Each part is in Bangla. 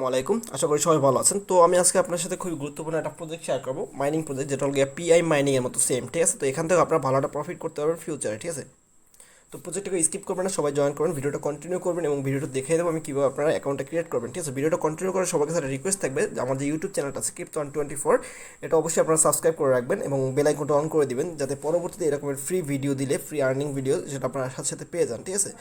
আলাইকুম, আশা করি সবাই ভালো আছেন। তো আমি আজকে আপনার সাথে খুবই গুরুত্বপূর্ণ একটা প্রজেক্ট শেয়ার করবো, মাইনিং প্রজেক্ট, যেটা হল গিয়ে পিআই মাইনিং এর মতো সেম, ঠিক আছে। তো এখান থেকে আপনারা ভালো একটা প্রফিট করতে পারবেন ফিউচারে, ঠিক আছে। তো প্রজেক্টটাকে স্কিপ করবেন না, সবাই জয়েন করবেন, ভিডিওটা কন্টিনিউ করবেন এবং ভিডিওটা দেখে দেবো আমি কীভাবে আপনারা অ্যাকাউন্টটা ক্রিয়েট করবেন, ঠিক আছে। ভিডিওটা কন্টিনিউ করে সবার কাছে রিকোয়েস্ট থাকবে যে আমার যে ইউটিউব চ্যানেলটা আছে ক্রিপ্টো124, এটা অবশ্যই আপনারা সাবস্ক্রাইব করে রাখবেন এবং বেল আইকনটা অন করে দিবেন, যাতে পরবর্তীতে এরকমের ফ্রি ভিডিও দিলে, ফ্রি আর্নিং ভিডিও, যেটা আপনারা সাথে সাথে পেয়ে যান, ঠিক আছে।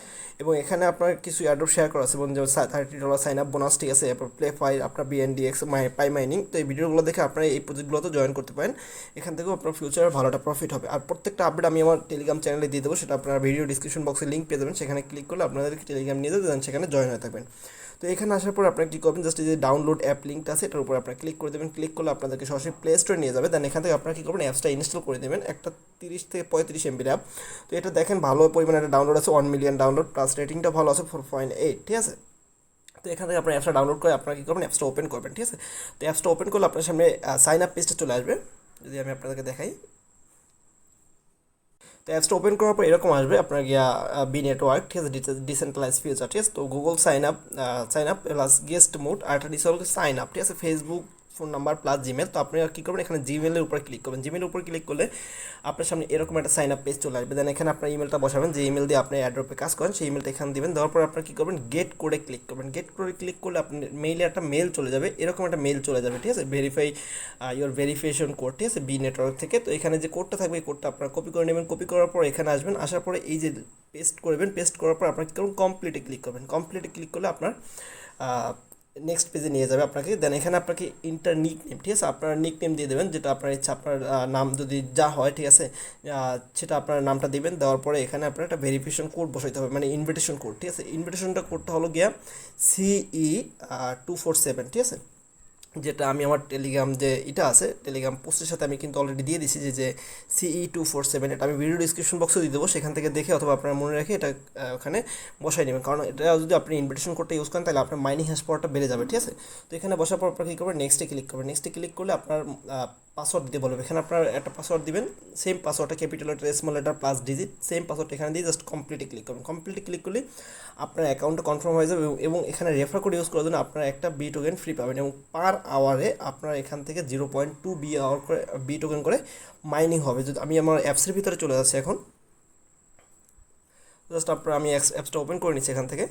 এবং এখানে আপনার কিছু এয়ারড্রপ শেয়ার করা আছে, এবং যেমন $30 সাইন আপ বোনাস, ঠিক আছে। এরপর প্লে ফাইল, আপনার Bndx পাই মাইনিং। তো এই ভিডিওগুলো দেখে আপনারা এই প্রজেক্টগুলোতে জয়েন করতে পারেন, এখান থেকেও আপনার ফিউচারে ভালো একটা প্রফিট হবে। আর প্রত্যেকটা আপডেট আমি আমার টেলিগ্রাম চ্যানেলে দিয়ে দেবো, সেটা আপনার ভিডিও ডিসক্রিপশন বক্সে লিঙ্ক পেয়ে যাবেন, সেখানে ক্লিক করলে আপনাদেরকে টেলিগ্রাম নিয়ে যাবেন, সেখানে জয়েন হয়ে থাকবেন। তো এখানে আসার পর আপনারা কী করবেন, জাস্ট এই যে ডাউনলোড অ্যাপ লিঙ্কটা আছে, এটার উপর আপনারা ক্লিক করে দেবেন। ক্লিক করলে আপনাদেরকে সরাসরি প্লে স্টোরে নিয়ে যাবে। দেন এখান থেকে আপনারা কী করবেন, অ্যাপসটা ইনস্টল করে দেবেন, একটা 30 থেকে 35 এমবির অ্যাপ। তো এটা দেখেন ভালো পরিমাণে একটা ডাউনলোড আছে, 1 মিলিয়ন ডাউনলোড, প্লাস রেটিংটা ভালো আছে 4.8, ঠিক আছে। তো এখান থেকে আপনার অ্যাপসটা ডাউনলোড করে আপনারা কী করবেন, অ্যাপসটা ওপেন করবেন, ঠিক আছে। তো অ্যাপসটা ওপেন করলে আপনার সামনে সাইন আপ পেজটা চলে আসবে, যদি আমি আপনাদেরকে দেখাই। তো অ্যাপসটা ওপেন করার পর এরকম আসবে আপনার গিয়া বি নেটওয়ার্ক, ঠিক আছে, ডিসেন্ট্রালাইজ ফিউচার, ঠিক আছে। তো Google sign up plus guest mode, আর একটা ডিসেল সাইন আপ, ঠিক আছে, Facebook, phone number plus Gmail. তো আপনি কী করবেন, এখানে জিমেলের উপর ক্লিক করবেন। জিমেলের উপর ক্লিক করলে আপনার সামনে এরকম একটা সাইন আপ পেজ চলে আসবে। দেন এখানে আপনার ইমেলটা বসাবেন, যে ইমেল দিয়ে আপনি এয়ারড্রপে কাজ করেন, সেই ইমেলটা এখানে দিবেন। দেওয়ার পর আপনার কী করবেন, গেট কোডে ক্লিক করবেন। গেট কোডে ক্লিক করলে আপনার মেইলে একটা মেল চলে যাবে, এরকম একটা মেল চলে যাবে, ঠিক আছে, ভেরিফাই ইওর ভেরিফিকেশন কোড, ঠিক আছে, বি নেটওয়ার্ক থেকে। তো এখানে যে কোডটা থাকবে, এই কোডটা আপনারা কপি করে নেবেন। কপি করার পর এখানে আসবেন, আসার পরে এই যে পেস্ট করবেন। পেস্ট করার পর আপনার কী করবেন, কমপ্লিটে ক্লিক করবেন। কমপ্লিটে ক্লিক করলে আপনার নেক্সট পেজে নিয়ে যাবে আপনাকে। দেন এখানে আপনাকে ইন্টার নিক নেম, ঠিক আছে, আপনার নিক নেম দিয়ে দেবেন, যেটা আপনার ইচ্ছা, আপনার নাম যদি যা হয়, ঠিক আছে, সেটা আপনার নামটা দিবেন। দেওয়ার পরে এখানে আপনার একটা ভেরিফিকেশন কোড বসাইতে হবে, মানে ইনভিটেশন কোড, ঠিক আছে। ইনভিটেশনটা কোডটা হলো গিয়া CE247, ঠিক আছে, যেটা আমি আমার টেলিগ্রাম যে এটা আছে, টেলিগ্রাম পোস্টের সাথে আমি কিন্তু অলরেডি দিয়ে দিছি, যে CE247, এটা আমি ভিডিও ডিসক্রিপশন বক্সে দিয়ে দেবো, সেখান থেকে দেখে অথবা আপনারা মনে রেখে এটা ওখানে বসাই নেবেন। কারণ এটা যদি আপনি ইনভিটেশন কোডটা ইউজ করেন, তাহলে আপনার মাইনিং হ্যাশ পাওয়ারটা বেড়ে যাবে, ঠিক আছে। তো এখানে বসার পর আপনার কী করবেন, নেক্সটে ক্লিক করবেন। নেক্সটে ক্লিক করলে আপনার পাসওয়ার্ড দিতে বলবে। এখানে আপনার একটা পাসওয়ার্ড দিবেন, সেম পাসওয়ার্ডটা capital letter, small letter, plus digit, same password এখানে দিয়ে জাস্ট কমপ্লিটে ক্লিক করবেন। কমপ্লিটে ক্লিক করলে আপনার অ্যাকাউন্টটা কনফার্ম হয়ে যাবে, এবং এখানে রেফার কোড ইউজ করার জন্য আপনারা একটা বি টোকেন ফ্রি পাবেন, এবং পার আওয়ারে আপনার এখান থেকে 0.2 বি টোকেন করে মাইনিং হবে। যদি আমি আমার অ্যাপসের ভিতরে চলে যাচ্ছি এখন, জাস্ট আপনার আমি অ্যাপসটা ওপেন করে নিচ্ছি এখান থেকে।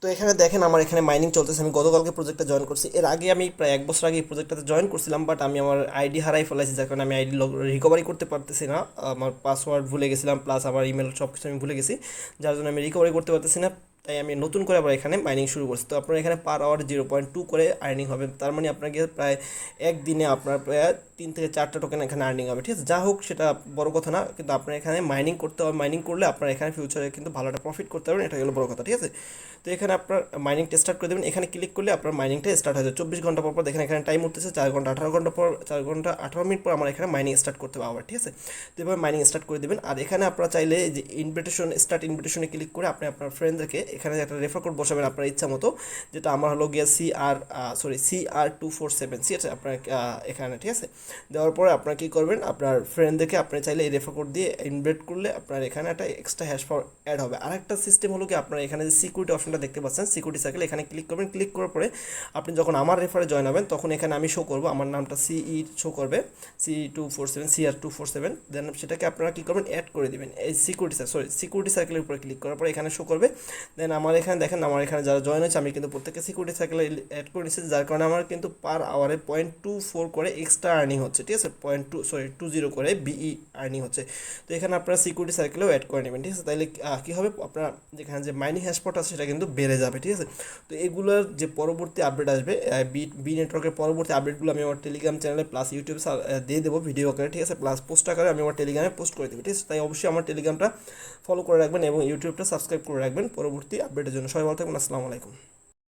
তো এখানে দেখেন আমার এখানে মাইনিং চলতেছে। আমি গতকালকে প্রজেক্টটা জয়েন করছি, এর আগে আমি প্রায় 1 বছর আগে এই প্রজেক্টটাতে জয়েন করছিলাম, বাট আমি আমার আইডি হারাই ফেলাইছি, যার কারণে আমি আইডি রিকভারি করতে পারতেছি না। আমার পাসওয়ার্ড ভুলে গেছিলাম, প্লাস আমার ইমেল সব কিছু আমি ভুলে গেছি, যার জন্য আমি রিকভারি করতে পারতেছি না। তাই আমি নতুন করে আবার এখানে মাইনিং শুরু করছি। তো আপনার এখানে পার আওয়ার 0.2 করে আর্নিং হবে, তার মানে আপনাকে প্রায় একদিনে আপনার প্রায় 3 থেকে 4টা টোকেন এখানে আর্নিং হবে, ঠিক আছে। যা হোক, সেটা বড় কথা না, কিন্তু আপনার এখানে মাইনিং করতে হবে। মাইনিং করলে আপনার এখানে ফিউচারে কিন্তু ভালো একটা প্রফিট করতে পারবেন, এটা হলো বড় কথা, ঠিক আছে। তো এখানে আপনার মাইনিংটা স্টার্ট করে দেবেন। এখানে ক্লিক করলে আপনার মাইনিংটা স্টার্ট হয়ে যাবে 24 ঘন্টা পর। দেখেন এখানে টাইম উঠতেছে 4 ঘন্টা 18 ঘন্টা পর, 4 ঘন্টা 18 মিনিট পর আমার এখানে মাইনিং স্টার্ট করতে হবে আবার, ঠিক আছে। তো এভাবে মাইনিং স্টার্ট করে দেবেন। আর এখানে আপনারা চাইলে যে স্টার্ট ইনভিটেশনে ক্লিক করে আপনি আপনার ফ্রেন্ডদেরকে এখানে একটা রেফার কোড বসাবেন আপনার ইচ্ছা মতো, যেটা আমার হলো গিয়া CR247, ঠিক আছে, আপনার এখানে, ঠিক আছে। দেওয়ার পরে আপনার কী করবেন, আপনার ফ্রেন্ডদেরকে আপনি চাইলে এই রেফার কোড দিয়ে ইনভাইট করলে আপনার এখানে একটা এক্সট্রা হ্যাশ পাওয়ার অ্যাড হবে। আরেকটা সিস্টেম হলো কি, আপনার এখানে যে সিকিউরিটি অপশনটা দেখতে পাচ্ছেন, সিকিউরিটি সার্কেল, এখানে ক্লিক করবেন। ক্লিক করার পরে আপনি যখন আমার রেফারে জয়েন হবেন, তখন এখানে আমি শো করবো, আমার নামটা শো করবে, CR247, দেন সেটাকে আপনারা কী করবেন, অ্যাড করে দেবেন এই সিকিউরিটি সার্কেলের উপরে ক্লিক করার পরে এখানে শো করবে। দেন আমার এখানে দেখেন, আমার এখানে যারা জয়েন হয়েছে, আমি কিন্তু প্রত্যেককে সিকিউরিটি সার্কেলে অ্যাড করে নিচ্ছি, যার কারণে আমার কিন্তু পার আওয়ারে 0.24 করে এক্সট্রা আর্নিং হচ্ছে, ঠিক আছে, 20 করে বিই আর্নিং হচ্ছে। তো এখানে আপনারা সিকিউরিটি সার্কেলেও অ্যাড করে নেবেন, ঠিক আছে। তাইলে কী হবে, আপনার যেখানে যে মাইনিং হ্যাশপট আছে সেটা কিন্তু বেড়ে যাবে, ঠিক আছে। তো এগুলোর যে পরবর্তী আপডেট আসবে, বি নেটওয়ার্কের পরবর্তী আপডেটগুলো আমি আমার টেলিগ্রাম চ্যানেলে প্লাস ইউটিউবে দিয়ে দেবো ভিডিও আকারে, ঠিক আছে, প্লাস পোস্ট আকারে আমি আমার টেলিগ্রামে পোস্ট করে দেবো, ঠিক আছে। তাই অবশ্যই আমার টেলিগ্রামটা ফলো করে রাখবেন এবং ইউটিউবটা সাবস্ক্রাইব করে রাখবেন পরবর্তী আপডেটের জন্য। সবাই ভালো থাকবেন, আসসালামু আলাইকুম।